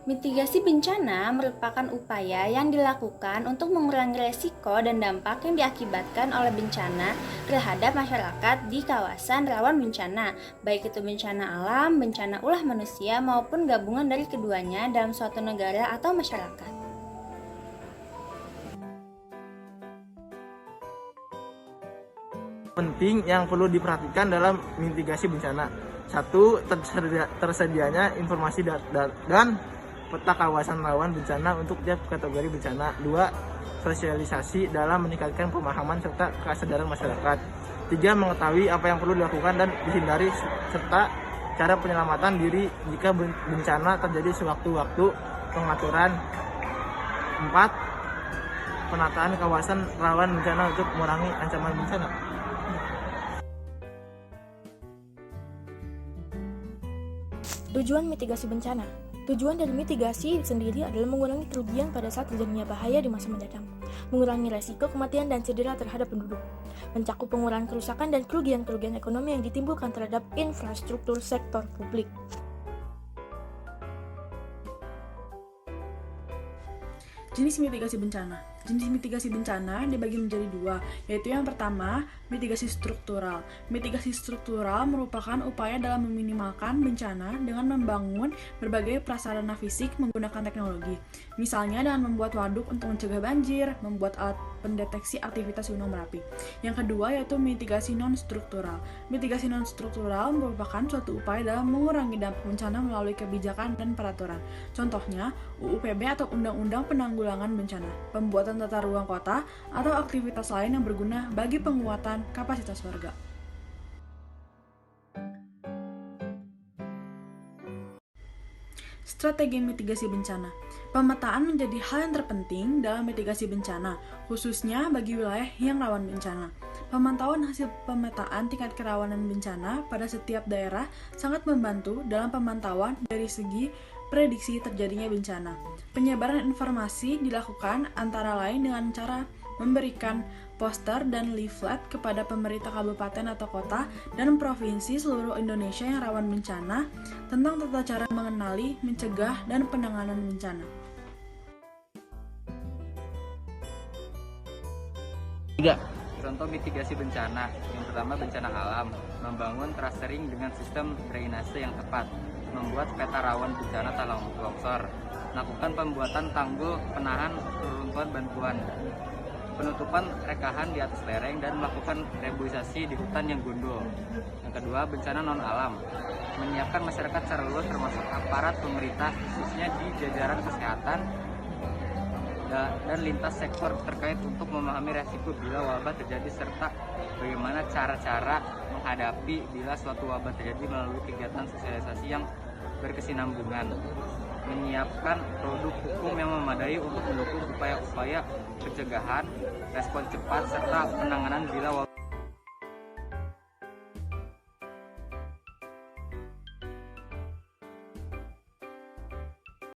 Mitigasi bencana merupakan upaya yang dilakukan untuk mengurangi resiko dan dampak yang diakibatkan oleh bencana terhadap masyarakat di kawasan rawan bencana, baik itu bencana alam, bencana ulah manusia, maupun gabungan dari keduanya dalam suatu negara atau masyarakat. Penting yang perlu diperhatikan dalam mitigasi bencana. Satu, tersedianya informasi dan peta kawasan rawan bencana untuk tiap kategori bencana. Dua, sosialisasi dalam meningkatkan pemahaman serta kesadaran masyarakat. Tiga, mengetahui apa yang perlu dilakukan dan dihindari serta cara penyelamatan diri jika bencana terjadi sewaktu-waktu. Pengaturan. Empat, penataan kawasan rawan bencana untuk mengurangi ancaman bencana. Tujuan mitigasi bencana. Tujuan dari mitigasi sendiri adalah mengurangi kerugian pada saat terjadinya bahaya di masa mendatang, mengurangi resiko kematian dan cedera terhadap penduduk, mencakup pengurangan kerusakan dan kerugian-kerugian ekonomi yang ditimbulkan terhadap infrastruktur sektor publik. Jenis mitigasi bencana. Jenis mitigasi bencana dibagi menjadi dua, yaitu yang pertama, mitigasi struktural. Mitigasi struktural merupakan upaya dalam meminimalkan bencana dengan membangun berbagai prasarana fisik menggunakan teknologi. Misalnya dengan membuat waduk untuk mencegah banjir, membuat alat pendeteksi aktivitas gunung Merapi. Yang kedua yaitu mitigasi non-struktural. Mitigasi non-struktural merupakan suatu upaya dalam mengurangi dampak bencana melalui kebijakan dan peraturan. Contohnya, UUPB atau Undang-Undang Penanggulangan Bencana, pembuatan tata ruang kota, atau aktivitas lain yang berguna bagi penguatan kapasitas warga. Strategi mitigasi bencana. Pemetaan menjadi hal yang terpenting dalam mitigasi bencana, khususnya bagi wilayah yang rawan bencana. Pemantauan hasil pemetaan tingkat kerawanan bencana pada setiap daerah sangat membantu dalam pemantauan dari segi prediksi terjadinya bencana. Penyebaran informasi dilakukan antara lain dengan cara memberikan poster dan leaflet kepada pemerintah kabupaten atau kota dan provinsi seluruh Indonesia yang rawan bencana tentang tata cara mengenali, mencegah, dan penanganan bencana. 3. Contoh mitigasi bencana. Yang pertama, bencana alam, membangun tracering dengan sistem drainase yang tepat, membuat peta rawan bencana tanah longsor, melakukan pembuatan tanggul penahan reruntuhan bantuan, penutupan rekahan di atas lereng, dan melakukan reboisasi di hutan yang gundul. Yang kedua, bencana non-alam, menyiapkan masyarakat secara luas termasuk aparat pemerintah khususnya di jajaran kesehatan dan lintas sektor terkait untuk memahami resiko bila wabah terjadi serta bagaimana cara-cara menghadapi bila suatu wabah terjadi melalui kegiatan sosialisasi yang berkesinambungan. Menyiapkan produk hukum yang memadai untuk mendukung upaya-upaya pencegahan, respon cepat, serta penanganan bila wabah